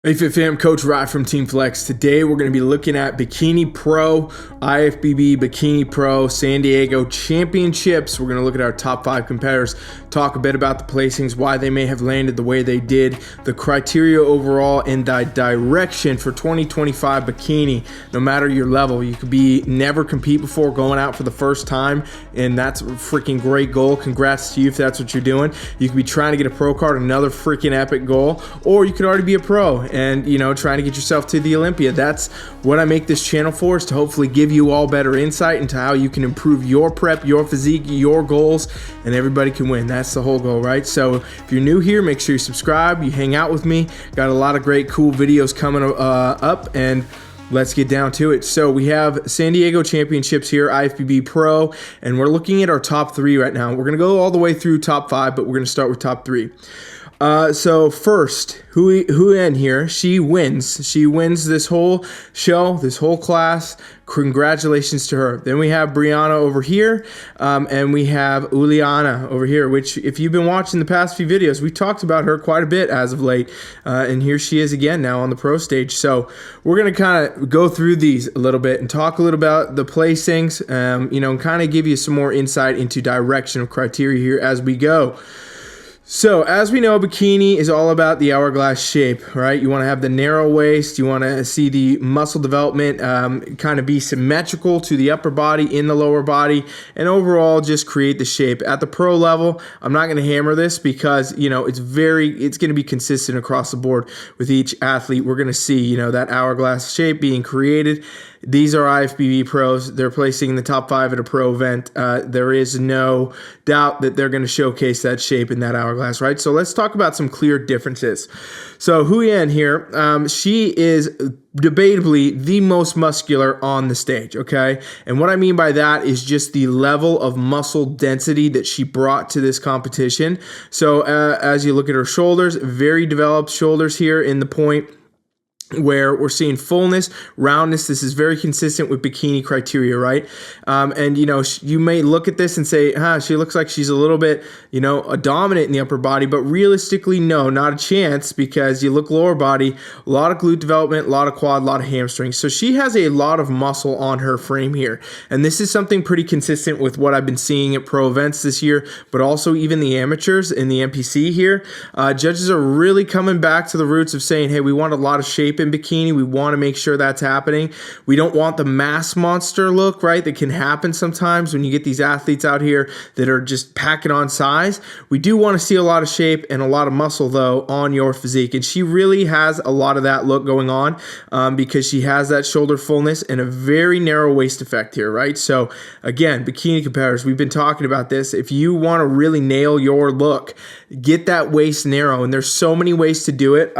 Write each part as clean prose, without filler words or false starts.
Hey Fit Fam, Coach Rye from Team FFLEX. Today we're going to be looking at Bikini Pro, IFBB Bikini Pro San Diego Championships. We're going to look at our top 5 competitors, talk a bit about the placings, why they may have landed the way they did, the criteria overall, and the direction for 2025 Bikini. No matter your level, you could be never compete before, going out for the first time, and that's a freaking great goal. Congrats to you if that's what you're doing. You could be trying to get a pro card, another freaking epic goal, or you could already be a pro and, you know, trying to get yourself to the Olympia. That's what I make this channel for, is to hopefully give you all better insight into how you can improve your prep, your physique, your goals, and everybody can win. That's the whole goal, right? So if you're new here, make sure you subscribe, you hang out with me. Got a lot of great cool videos coming up, and let's get down to it. So we have San Diego Championships here, IFBB Pro, and we're looking at our top 3 right now. We're going to go all the way through top 5, but we're going to start with top 3. So first, Hu En here, she wins. She wins this whole show, this whole class. Congratulations to her. Then we have Brianna over here, and we have Uliana over here, which if you've been watching the past few videos, we talked about her quite a bit as of late, and here she is again now on the pro stage. So we're going to kind of go through these a little bit and talk a little about the placings, you know, and kind of give you some more insight into direction of criteria here as we go. So as we know, bikini is all about the hourglass shape, right? You want to have the narrow waist. You want to see the muscle development kind of be symmetrical to the upper body in the lower body, and overall just create the shape. At the pro level, I'm not going to hammer this because, you know, it's going to be consistent across the board with each athlete. We're going to see, you know, that hourglass shape being created. These are IFBB pros. They're placing in the top 5 at a pro event. There is no doubt that they're going to showcase that shape in that hourglass, right? So let's talk about some clear differences. So Hu En here, she is debatably the most muscular on the stage, okay? And what I mean by that is just the level of muscle density that she brought to this competition. So as you look at her shoulders, very developed shoulders here in the point where we're seeing fullness, roundness. This is very consistent with bikini criteria, right? And, you know, you may look at this and say, she looks like she's a little bit, you know, dominant in the upper body, but realistically, no, not a chance, because you look lower body, a lot of glute development, a lot of quad, a lot of hamstring. So she has a lot of muscle on her frame here. And this is something pretty consistent with what I've been seeing at pro events this year, but also even the amateurs in the NPC here. Judges are really coming back to the roots of saying, hey, we want a lot of shape in bikini. We want to make sure that's happening. We don't want the mass monster look, right, that can happen sometimes when you get these athletes out here that are just packing on size. We do want to see a lot of shape and a lot of muscle, though, on your physique. And she really has a lot of that look going on because she has that shoulder fullness and a very narrow waist effect here, right? So again, bikini competitors, we've been talking about this. If you want to really nail your look, get that waist narrow. And there's so many ways to do it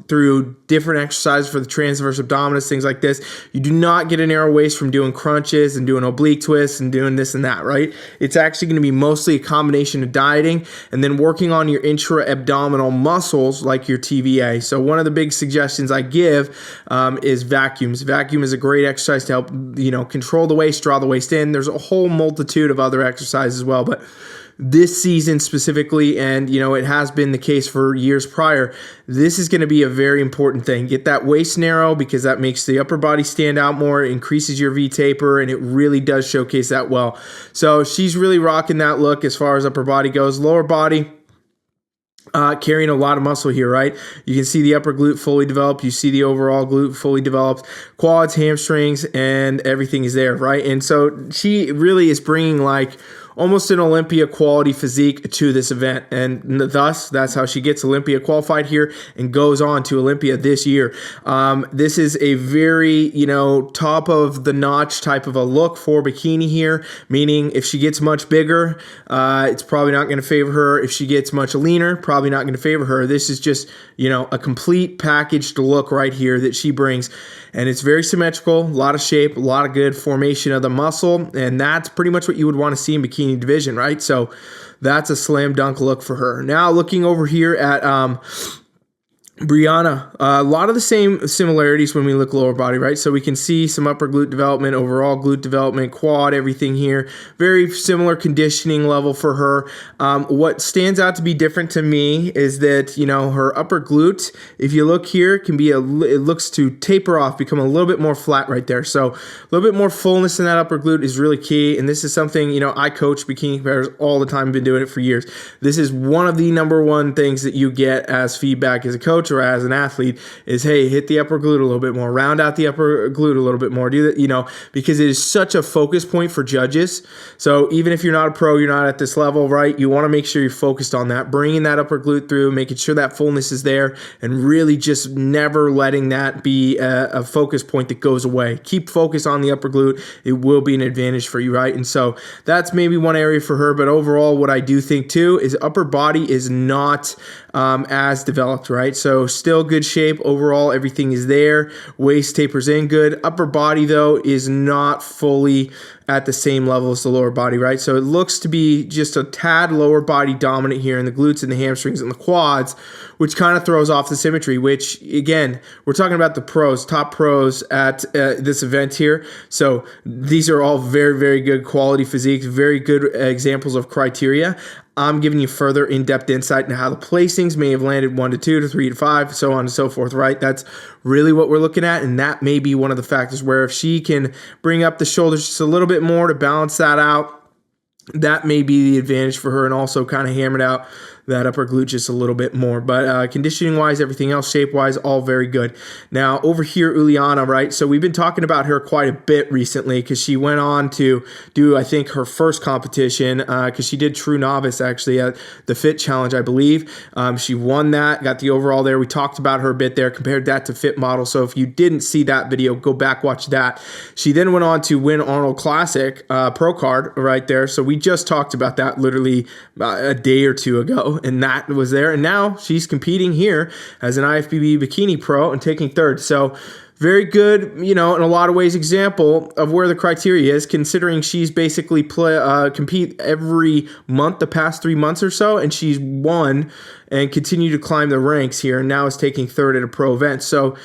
through different exercises for the transverse abdominis, things like this. You do not get a narrow waist from doing crunches and doing oblique twists and doing this and that, right? It's actually going to be mostly a combination of dieting and then working on your intra-abdominal muscles like your TVA. So one of the big suggestions I give is vacuums. Vacuum is a great exercise to help, you know, control the waist, draw the waist in. There's a whole multitude of other exercises as well, but this season specifically, and you know, it has been the case for years prior, this is going to be a very important thing. Get that waist narrow because that makes the upper body stand out more, increases your V taper, and it really does showcase that well. So she's really rocking that look as far as upper body goes. Lower body, carrying a lot of muscle here, right? You can see the upper glute fully developed. You see the overall glute fully developed. Quads, hamstrings, and everything is there, right? And so she really is bringing like almost an Olympia quality physique to this event, and thus that's how she gets Olympia qualified here and goes on to Olympia this year. This is a very, you know, top of the notch type of a look for bikini here, meaning if she gets much bigger, it's probably not going to favor her. If she gets much leaner, probably not going to favor her. This is just, you know, a complete packaged look right here that she brings, and it's very symmetrical, a lot of shape, a lot of good formation of the muscle, and that's pretty much what you would want to see in bikini division, right? So that's a slam dunk look for her. Now looking over here at Brianna, a lot of the same similarities when we look lower body, right? So we can see some upper glute development, overall glute development, quad, everything here. Very similar conditioning level for her. What stands out to be different to me is that, you know, her upper glute, if you look here, can be it looks to taper off, become a little bit more flat right there. So a little bit more fullness in that upper glute is really key. And this is something, you know, I coach bikini competitors all the time. I've been doing it for years. This is one of the number one things that you get as feedback as a coach or as an athlete is, hey, hit the upper glute a little bit more, round out the upper glute a little bit more, do that, you know, because it is such a focus point for judges. So even if you're not a pro, you're not at this level, right? You want to make sure you're focused on that, bringing that upper glute through, making sure that fullness is there, and really just never letting that be a focus point that goes away. Keep focus on the upper glute. It will be an advantage for you, right? And so that's maybe one area for her. But overall, what I do think too is upper body is not as developed, right? So still good shape overall, everything is there. Waist tapers in good. Upper body though is not fully at the same level as the lower body, right? So it looks to be just a tad lower body dominant here in the glutes and the hamstrings and the quads, which kind of throws off the symmetry, which again, we're talking about the pros, top pros at this event here. So these are all very, very good quality physiques, very good examples of criteria. I'm giving you further in-depth insight into how the placings may have landed 1 to 2 to 3 to 5, so on and so forth, right? That's really what we're looking at, and that may be one of the factors where if she can bring up the shoulders just a little bit more to balance that out, that may be the advantage for her, and also kind of hammered out that upper glute just a little bit more. But conditioning-wise, everything else, shape-wise, all very good. Now, over here, Uliana, right? So we've been talking about her quite a bit recently because she went on to do, I think, her first competition because she did True Novice, actually, at the Fit Challenge, I believe. She won that, got the overall there. We talked about her a bit there, compared that to Fit Model. So if you didn't see that video, go back, watch that. She then went on to win Arnold Classic Pro Card right there. So we just talked about that literally a day or two ago. And that was there. And now she's competing here as an IFBB Bikini Pro and taking third. So very good, you know, in a lot of ways, example of where the criteria is, considering she's basically compete every month the past 3 months or so, and she's won and continue to climb the ranks here, and now is taking third at a pro event. So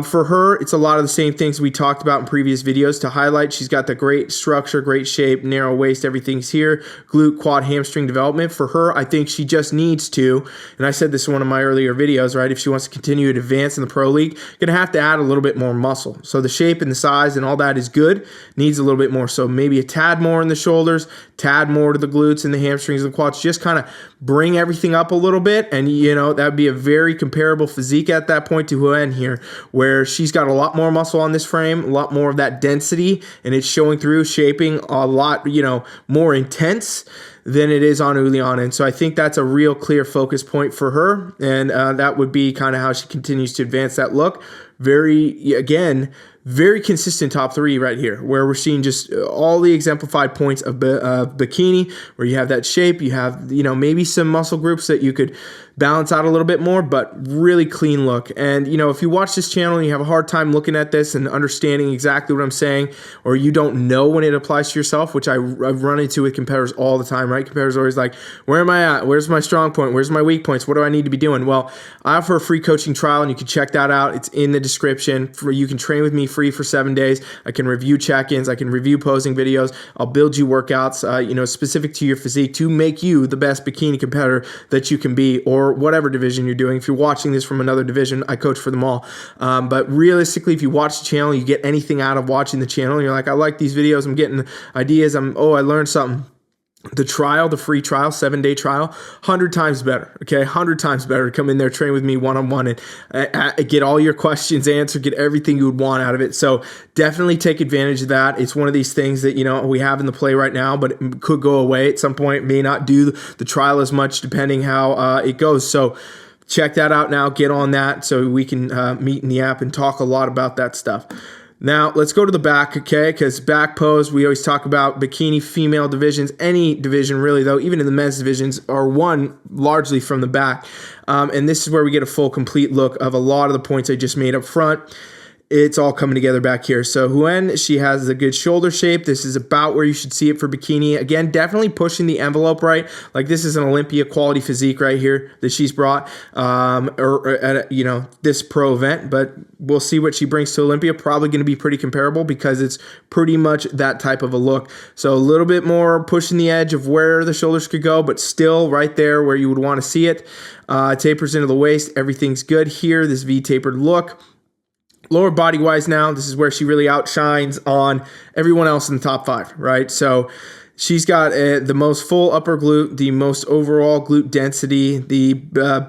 for her, it's a lot of the same things we talked about in previous videos. To highlight, she's got the great structure, great shape, narrow waist, everything's here, glute, quad, hamstring development. For her, I think she just needs to, and I said this in one of my earlier videos, right, if she wants to continue to advance in the pro league, going to have to add a little bit more muscle. So the shape and the size and all that is good, needs a little bit more. So maybe a tad more in the shoulders, tad more to the glutes and the hamstrings and the quads, just kind of bring everything up a little bit. And, you know, that would be a very comparable physique at that point to Huen here, where she's got a lot more muscle on this frame, a lot more of that density, and it's showing through, shaping a lot, you know, more intense than it is on Uliana. And so I think that's a real clear focus point for her. And that would be kind of how she continues to advance that look. Very, again, very consistent top three right here, where we're seeing just all the exemplified points of bikini, where you have that shape, you have, you know, maybe some muscle groups that you could balance out a little bit more, but really clean look. And, you know, if you watch this channel and you have a hard time looking at this and understanding exactly what I'm saying, or you don't know when it applies to yourself, which I've run into with competitors all the time, right? Competitors are always like, where am I at? Where's my strong point? Where's my weak points? What do I need to be doing? Well, I offer a free coaching trial, and you can check that out. It's in the description. You can train with me free for 7 days. I can review check-ins. I can review posing videos. I'll build you workouts, you know, specific to your physique to make you the best bikini competitor that you can be, or whatever division you're doing. If you're watching this from another division, I coach for them all. But realistically, if you watch the channel, you get anything out of watching the channel, and you're like, I like these videos, I'm getting ideas, I learned something. The trial, the free trial, 7-day trial, 100 times better, okay? 100 times better to come in there, train with me one-on-one, and get all your questions answered, get everything you would want out of it. So definitely take advantage of that. It's one of these things that, you know, we have in the play right now, but it could go away at some point. It may not do the trial as much depending how it goes. So check that out now. Get on that so we can meet in the app and talk a lot about that stuff. Now, let's go to the back, okay? Because back pose, we always talk about bikini female divisions. Any division, really, though, even in the men's divisions, are won largely from the back. And this is where we get a full, complete look of a lot of the points I just made up front. it's all coming together back here. So Huen, she has a good shoulder shape. This is about where you should see it for Bikini. Again, definitely pushing the envelope, right? Like this is an Olympia quality physique right here that she's brought, or at this pro event. But we'll see what she brings to Olympia. Probably going to be pretty comparable because it's pretty much that type of a look. So a little bit more pushing the edge of where the shoulders could go, but still right there where you would want to see it. Tapers into the waist. Everything's good here. This V-tapered look. Lower body wise now, this is where she really outshines on everyone else in the top 5, right? So she's got the most full upper glute, the most overall glute density, the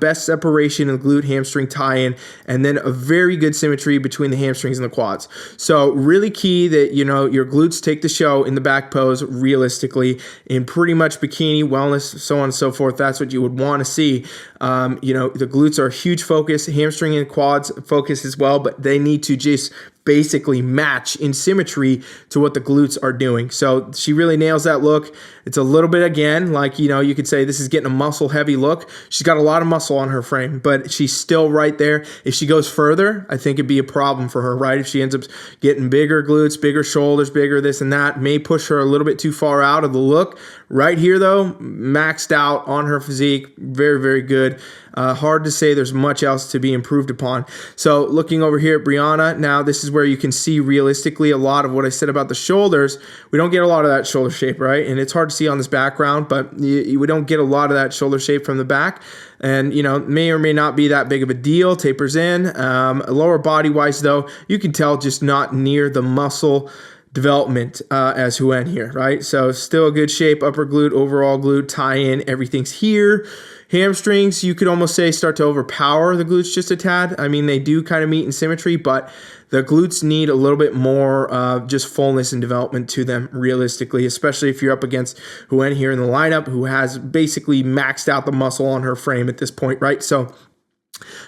best separation of glute hamstring tie-in, and then a very good symmetry between the hamstrings and the quads. So really key that, your glutes take the show in the back pose realistically in pretty much bikini, wellness, so on and so forth. That's what you would want to see. The glutes are a huge focus, hamstring and quads focus as well, but they need to just basically match in symmetry to what the glutes are doing. So she really nails that look. It's a little bit, again, like, you could say this is getting a muscle heavy look. She's got a lot of muscle on her frame, but she's still right there. If she goes further, I think it'd be a problem for her, right? If she ends up getting bigger glutes, bigger shoulders, bigger this and that, may push her a little bit too far out of the look. Right here, though, maxed out on her physique. Very, very good. Hard to say there's much else to be improved upon. So looking over here at Brianna, now this is where you can see realistically a lot of what I said about the shoulders. We don't get a lot of that shoulder shape, right? And it's hard to see on this background, but we don't get a lot of that shoulder shape from the back. And, may or may not be that big of a deal. Tapers in. Lower body wise, though, you can tell just not near the muscle development as Huen here, right? So still a good shape, upper glute, overall glute, tie-in, everything's here. Hamstrings, you could almost say, start to overpower the glutes just a tad. I mean, they do kind of meet in symmetry, but the glutes need a little bit more just fullness and development to them realistically, especially if you're up against Huen here in the lineup, who has basically maxed out the muscle on her frame at this point, right? So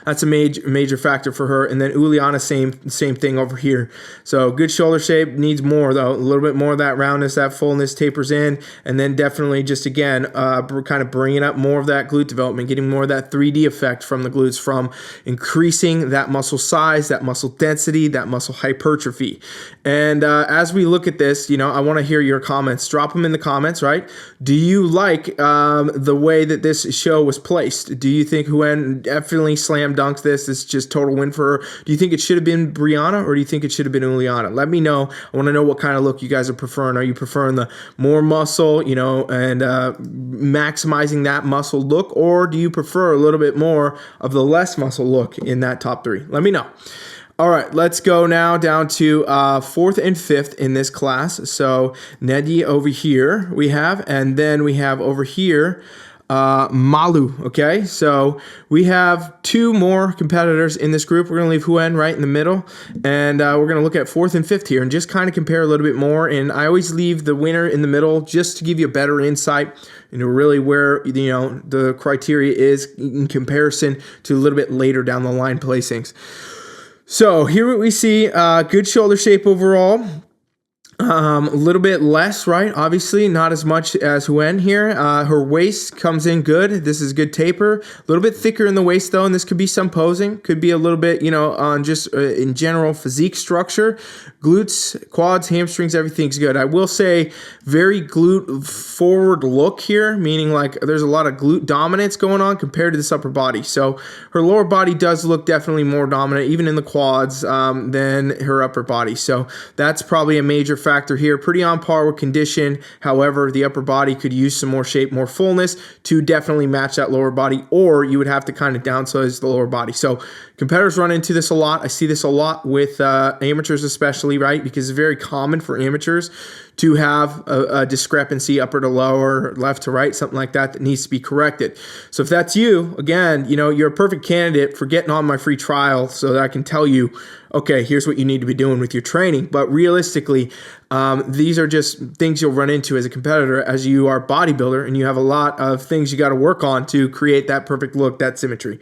that's a major factor for her. And then Uliana, same thing over here. So good shoulder shape, needs more though, a little bit more of that roundness, that fullness, tapers in, and then definitely just again kind of bringing up more of that glute development, getting more of that 3D effect from the glutes, from increasing that muscle size, that muscle density, that muscle hypertrophy. And as we look at this, I want to hear your comments. Drop them in the comments, right? Do you like the way that this show was placed? Do you think Huen definitely slam dunks this? It's just total win for her. Do you think it should have been Brianna, or do you think it should have been Uliana? Let me know. I want to know what kind of look you guys are preferring. Are you preferring the more muscle, and maximizing that muscle look, or do you prefer a little bit more of the less muscle look in that top 3? Let me know. All right, let's go now down to 4th and 5th in this class. So Nedi over here we have, and then we have over here Malu. Okay, so we have 2 more competitors in this group. We're going to leave Huen right in the middle, and we're going to look at 4th and 5th here and just kind of compare a little bit more. And I always leave the winner in the middle just to give you a better insight into really where the criteria is in comparison to a little bit later down the line placings. So here what we see, good shoulder shape overall. A little bit less, right? Obviously, not as much as Huen here. Her waist comes in good. This is good taper. A little bit thicker in the waist, though, and this could be some posing. Could be a little bit, on just in general physique structure. Glutes, quads, hamstrings, everything's good. I will say very glute forward look here, meaning like there's a lot of glute dominance going on compared to this upper body. So her lower body does look definitely more dominant, even in the quads, than her upper body. So that's probably a major factor here. Pretty on par with condition. However, the upper body could use some more shape, more fullness to definitely match that lower body, or you would have to kind of downsize the lower body. So competitors run into this a lot. I see this a lot with amateurs especially, right? Because it's very common for amateurs to have a discrepancy upper to lower, left to right, something like that needs to be corrected. So if that's you, again, you're a perfect candidate for getting on my free trial so that I can tell you, okay, here's what you need to be doing with your training. But realistically, these are just things you'll run into as a competitor as you are a bodybuilder, and you have a lot of things you got to work on to create that perfect look, that symmetry.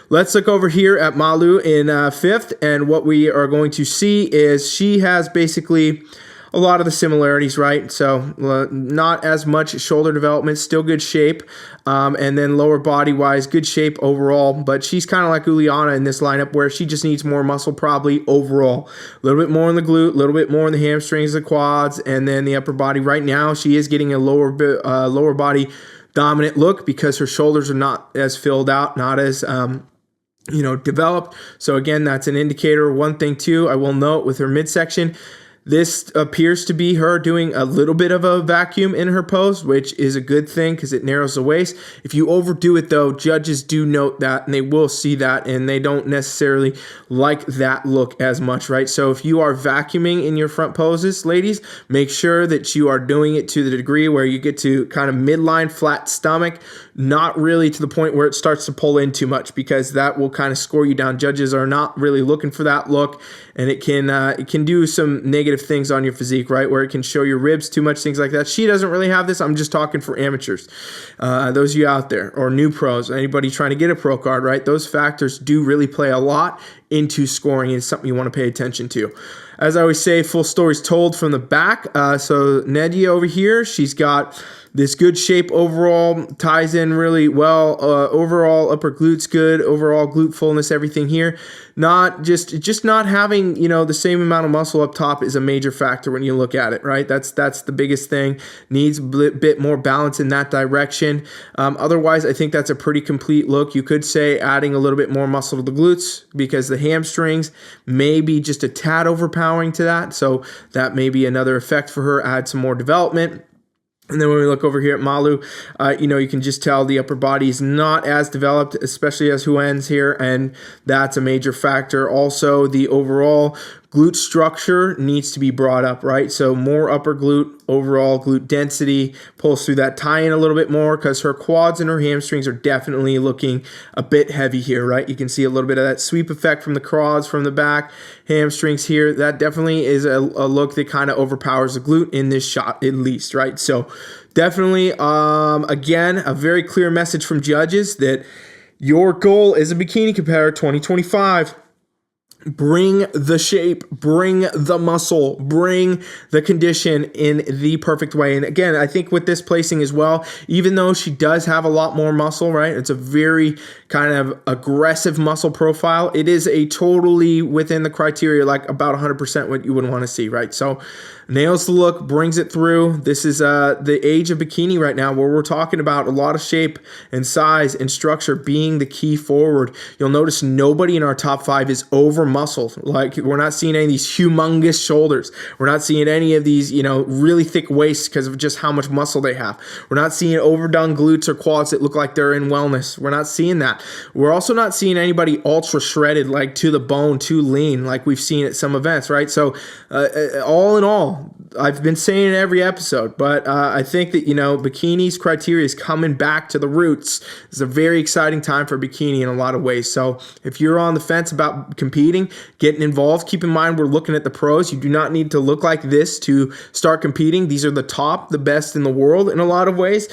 Let's look over here at Malu in 5th, and what we are going to see is she has basically a lot of the similarities, right? So not as much shoulder development, still good shape. And then lower body wise, good shape overall, but she's kind of like Uliana in this lineup where she just needs more muscle probably overall. A little bit more in the glute, a little bit more in the hamstrings, the quads, and then the upper body. Right now, she is getting a lower body dominant look because her shoulders are not as filled out, not as developed. So again, that's an indicator. One thing too, I will note with her midsection, this appears to be her doing a little bit of a vacuum in her pose, which is a good thing because it narrows the waist. If you overdo it though, judges do note that and they will see that and they don't necessarily like that look as much, right? So if you are vacuuming in your front poses, ladies, make sure that you are doing it to the degree where you get to kind of midline, flat stomach, not really to the point where it starts to pull in too much because that will kind of score you down. Judges are not really looking for that look and it can do some negative things on your physique, right? Where it can show your ribs too much, things like that. She doesn't really have this. I'm just talking for amateurs. Those of you out there or new pros, anybody trying to get a pro card, right? Those factors do really play a lot into scoring and something you want to pay attention to. As I always say, full stories told from the back. So Nedia over here, she's got this good shape overall, ties in really well. Overall upper glutes good, overall glute fullness, everything here. Not just not having, the same amount of muscle up top is a major factor when you look at it, right? That's the biggest thing. Needs a bit more balance in that direction. Otherwise, I think that's a pretty complete look. You could say adding a little bit more muscle to the glutes because the hamstrings may be just a tad overpowering to that. So that may be another effect for her, add some more development. And then when we look over here at Malu, you can just tell the upper body is not as developed, especially as Huen's here, and that's a major factor. Also, the overall glute structure needs to be brought up, right? So more upper glute, overall glute density, pulls through that tie-in a little bit more because her quads and her hamstrings are definitely looking a bit heavy here, right? You can see a little bit of that sweep effect from the quads, from the back, hamstrings here. That definitely is a look that kind of overpowers the glute in this shot at least, right? So definitely, again, a very clear message from judges that your goal is a bikini competitor 2025. Bring the shape, bring the muscle, bring the condition in the perfect way. And again, I think with this placing as well, even though she does have a lot more muscle, right? It's a very kind of aggressive muscle profile. It is a totally within the criteria, like about 100% what you would want to see, right? So nails the look, brings it through. This is the age of bikini right now where we're talking about a lot of shape and size and structure being the key forward. You'll notice nobody in our top 5 is over muscled. Like we're not seeing any of these humongous shoulders. We're not seeing any of these, really thick waists because of just how much muscle they have. We're not seeing overdone glutes or quads that look like they're in wellness. We're not seeing that. We're also not seeing anybody ultra shredded, like to the bone, too lean, like we've seen at some events, right? So all in all, I've been saying in every episode, but I think that, bikini's criteria is coming back to the roots. It's a very exciting time for bikini in a lot of ways. So if you're on the fence about competing, getting involved, keep in mind we're looking at the pros. You do not need to look like this to start competing. These are the top, the best in the world in a lot of ways.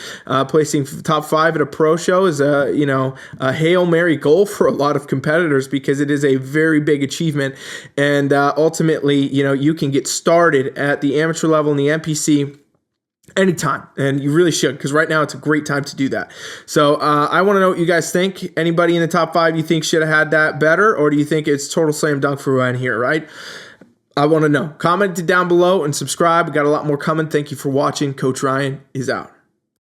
Placing top 5 at a pro show is a Hail Mary goal for a lot of competitors because it is a very big achievement. And ultimately, you can get started at the amateur level in the NPC anytime, and you really should, because right now it's a great time to do that. So I want to know what you guys think. Anybody in the top 5 you think should have had that better, or do you think it's total slam dunk for Ryan here, right? I want to know. Comment it down below and subscribe. We got a lot more coming. Thank you for watching. Coach Ryan is out.